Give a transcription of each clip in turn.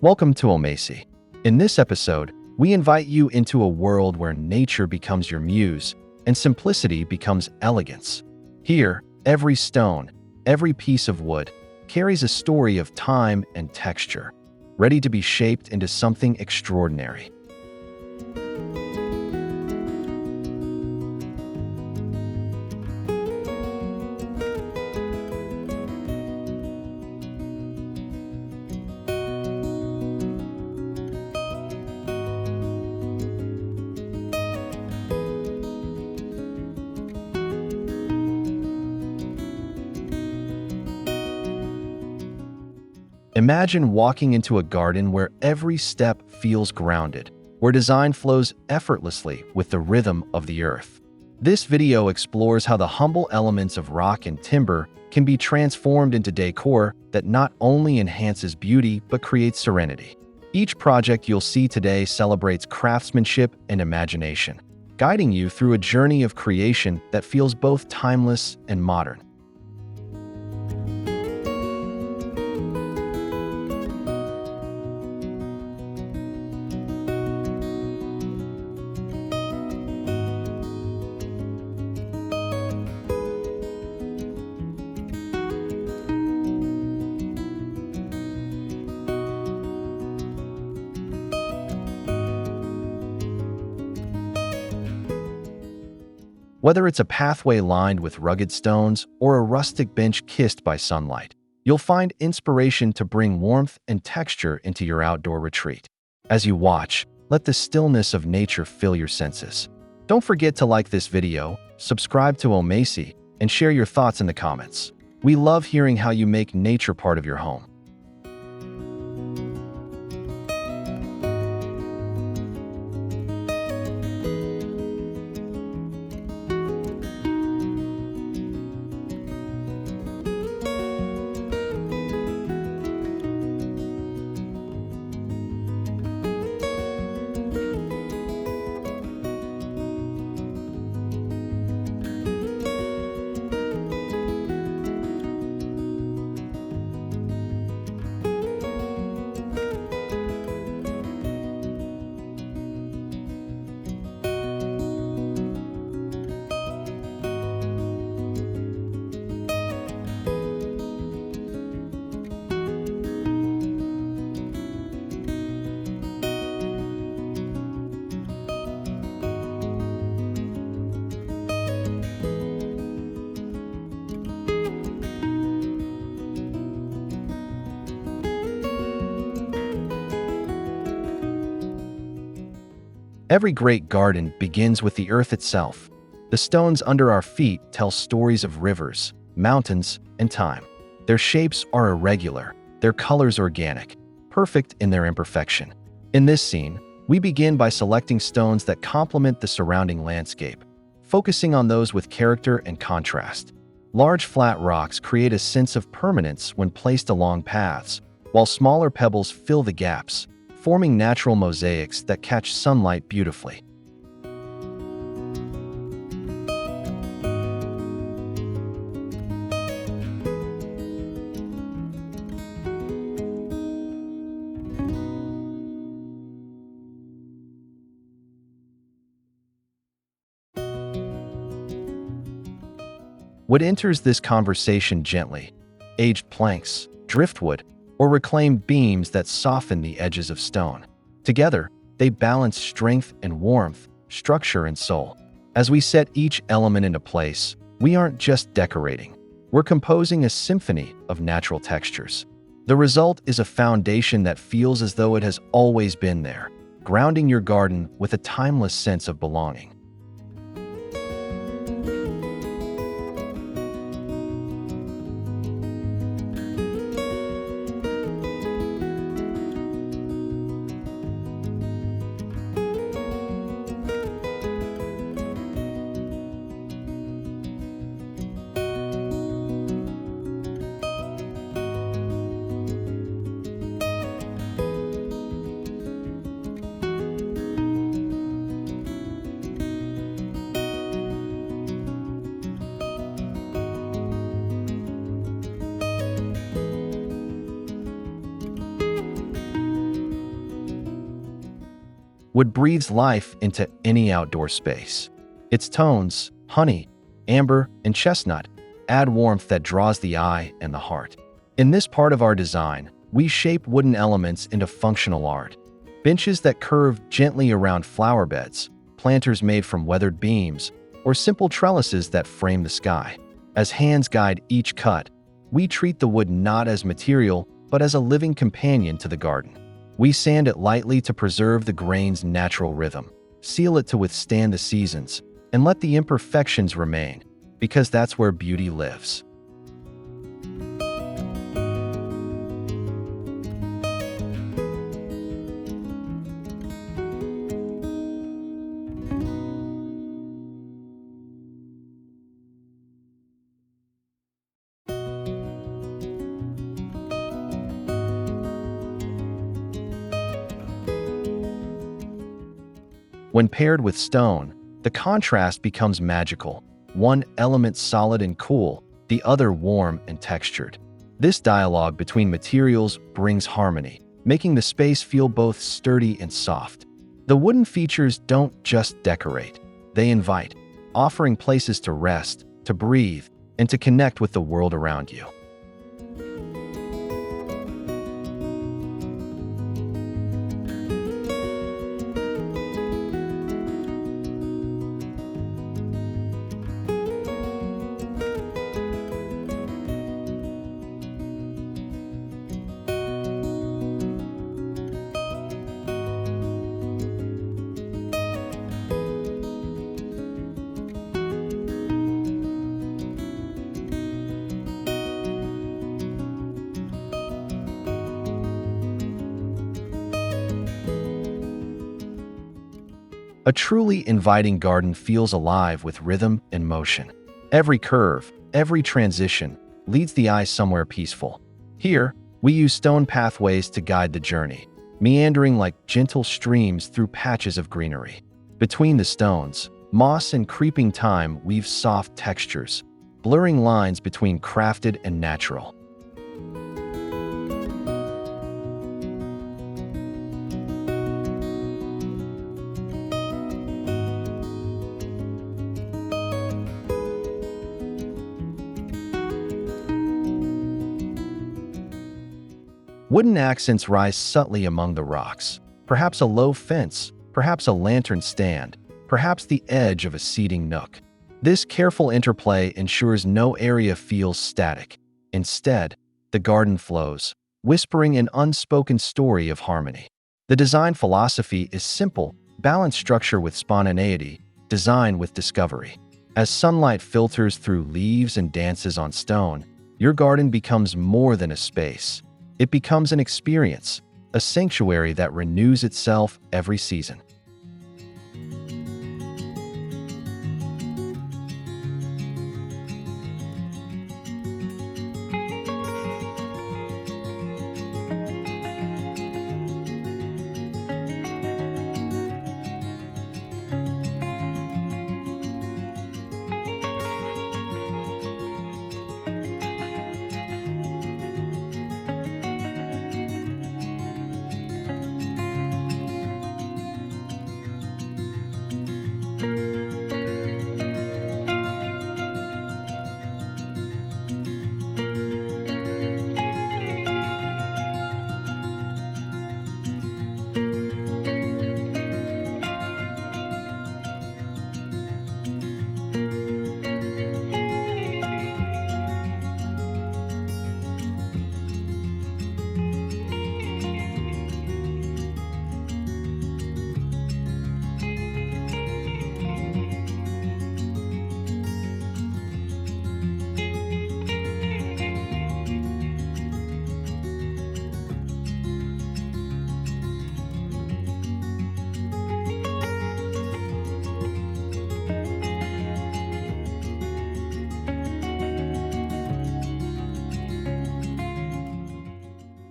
Welcome to Oasis. In this episode, we invite you into a world where nature becomes your muse and simplicity becomes elegance. Here, every stone, every piece of wood, carries a story of time and texture, ready to be shaped into something extraordinary. Imagine walking into a garden where every step feels grounded, where design flows effortlessly with the rhythm of the earth. This video explores how the humble elements of rock and timber can be transformed into decor that not only enhances beauty but creates serenity. Each project you'll see today celebrates craftsmanship and imagination, guiding you through a journey of creation that feels both timeless and modern. Whether it's a pathway lined with rugged stones or a rustic bench kissed by sunlight, you'll find inspiration to bring warmth and texture into your outdoor retreat. As you watch, let the stillness of nature fill your senses. Don't forget to like this video, subscribe to Oasis, and share your thoughts in the comments. We love hearing how you make nature part of your home. Every great garden begins with the earth itself. The stones under our feet tell stories of rivers, mountains, and time. Their shapes are irregular, their colors organic, perfect in their imperfection. In this scene, we begin by selecting stones that complement the surrounding landscape, focusing on those with character and contrast. Large flat rocks create a sense of permanence when placed along paths, while smaller pebbles fill the gaps, forming natural mosaics that catch sunlight beautifully. What enters this conversation gently? Aged planks, driftwood, or reclaimed beams that soften the edges of stone. Together, they balance strength and warmth, structure and soul. As we set each element into place, we aren't just decorating. We're composing a symphony of natural textures. The result is a foundation that feels as though it has always been there, grounding your garden with a timeless sense of belonging. Wood breathes life into any outdoor space. Its tones, honey, amber, and chestnut, add warmth that draws the eye and the heart. In this part of our design, we shape wooden elements into functional art. Benches that curve gently around flower beds, planters made from weathered beams, or simple trellises that frame the sky. As hands guide each cut, we treat the wood not as material, but as a living companion to the garden. We sand it lightly to preserve the grain's natural rhythm, seal it to withstand the seasons, and let the imperfections remain, because that's where beauty lives. When paired with stone, the contrast becomes magical. One element solid and cool, the other warm and textured. This dialogue between materials brings harmony, making the space feel both sturdy and soft. The wooden features don't just decorate, they invite, offering places to rest, to breathe, and to connect with the world around you. A truly inviting garden feels alive with rhythm and motion. Every curve, every transition leads the eye somewhere peaceful. Here, we use stone pathways to guide the journey, meandering like gentle streams through patches of greenery. Between the stones, moss and creeping thyme weave soft textures, blurring lines between crafted and natural. Wooden accents rise subtly among the rocks, perhaps a low fence, perhaps a lantern stand, perhaps the edge of a seating nook. This careful interplay ensures no area feels static. Instead, the garden flows, whispering an unspoken story of harmony. The design philosophy is simple: balance structure with spontaneity, design with discovery. As sunlight filters through leaves and dances on stone, your garden becomes more than a space. It becomes an experience, a sanctuary that renews itself every season.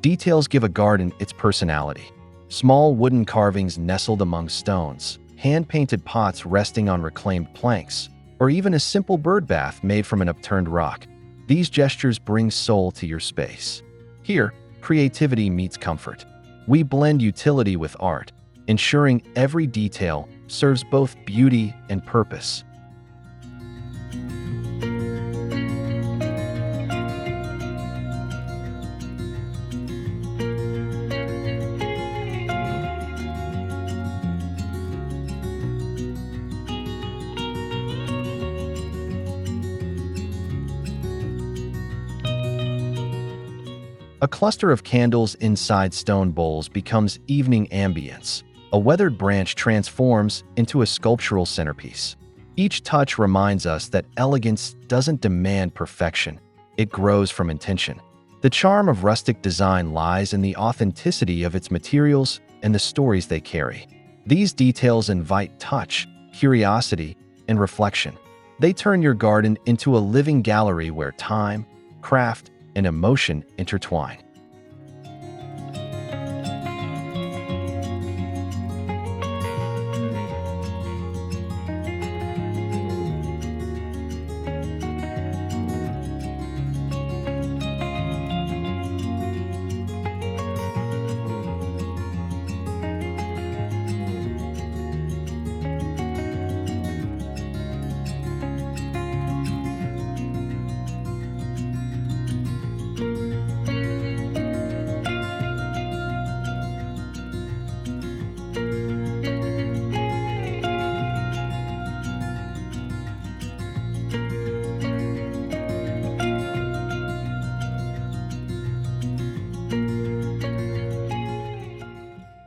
Details give a garden its personality. Small wooden carvings nestled among stones, hand-painted pots resting on reclaimed planks, or even a simple bird bath made from an upturned rock. These gestures bring soul to your space. Here, creativity meets comfort. We blend utility with art, ensuring every detail serves both beauty and purpose. A cluster of candles inside stone bowls becomes evening ambience. A weathered branch transforms into a sculptural centerpiece. Each touch reminds us that elegance doesn't demand perfection, it grows from intention. The charm of rustic design lies in the authenticity of its materials and the stories they carry. These details invite touch, curiosity, and reflection. They turn your garden into a living gallery where time, craft, and emotion intertwine.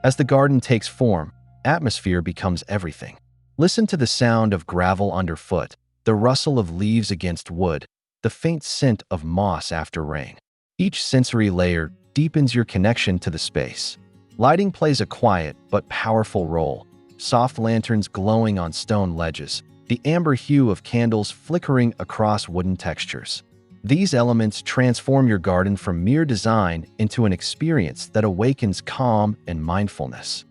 As the garden takes form, atmosphere becomes everything. Listen to the sound of gravel underfoot, the rustle of leaves against wood, the faint scent of moss after rain. Each sensory layer deepens your connection to the space. Lighting plays a quiet but powerful role. Soft lanterns glowing on stone ledges, the amber hue of candles flickering across wooden textures. These elements transform your garden from mere design into an experience that awakens calm and mindfulness.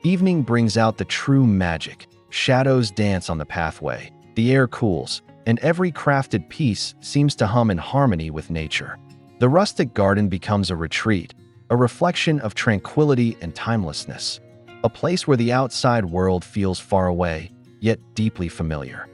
Evening brings out the true magic. Shadows dance on the pathway, the air cools, and every crafted piece seems to hum in harmony with nature. The rustic garden becomes a retreat, a reflection of tranquility and timelessness, a place where the outside world feels far away, yet deeply familiar.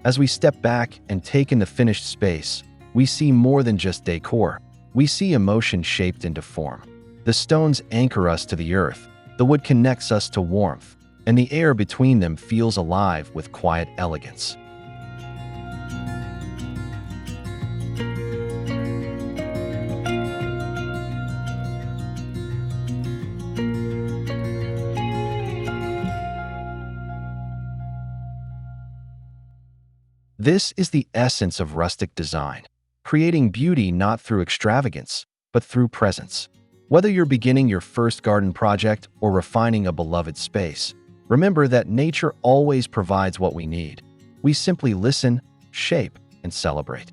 As we step back and take in the finished space, we see more than just decor. We see emotion shaped into form. The stones anchor us to the earth, the wood connects us to warmth, and the air between them feels alive with quiet elegance. This is the essence of rustic design, creating beauty not through extravagance, but through presence. Whether you're beginning your first garden project or refining a beloved space, remember that nature always provides what we need. We simply listen, shape, and celebrate.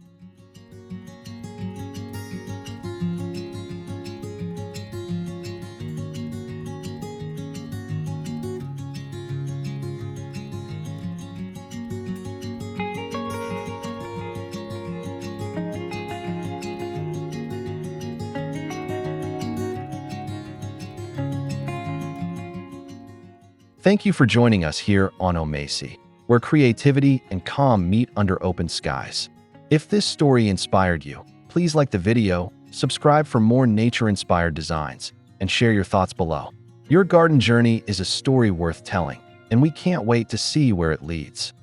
Thank you for joining us here on Oasis, where creativity and calm meet under open skies. If this story inspired you, please like the video, subscribe for more nature-inspired designs, and share your thoughts below. Your garden journey is a story worth telling, and we can't wait to see where it leads.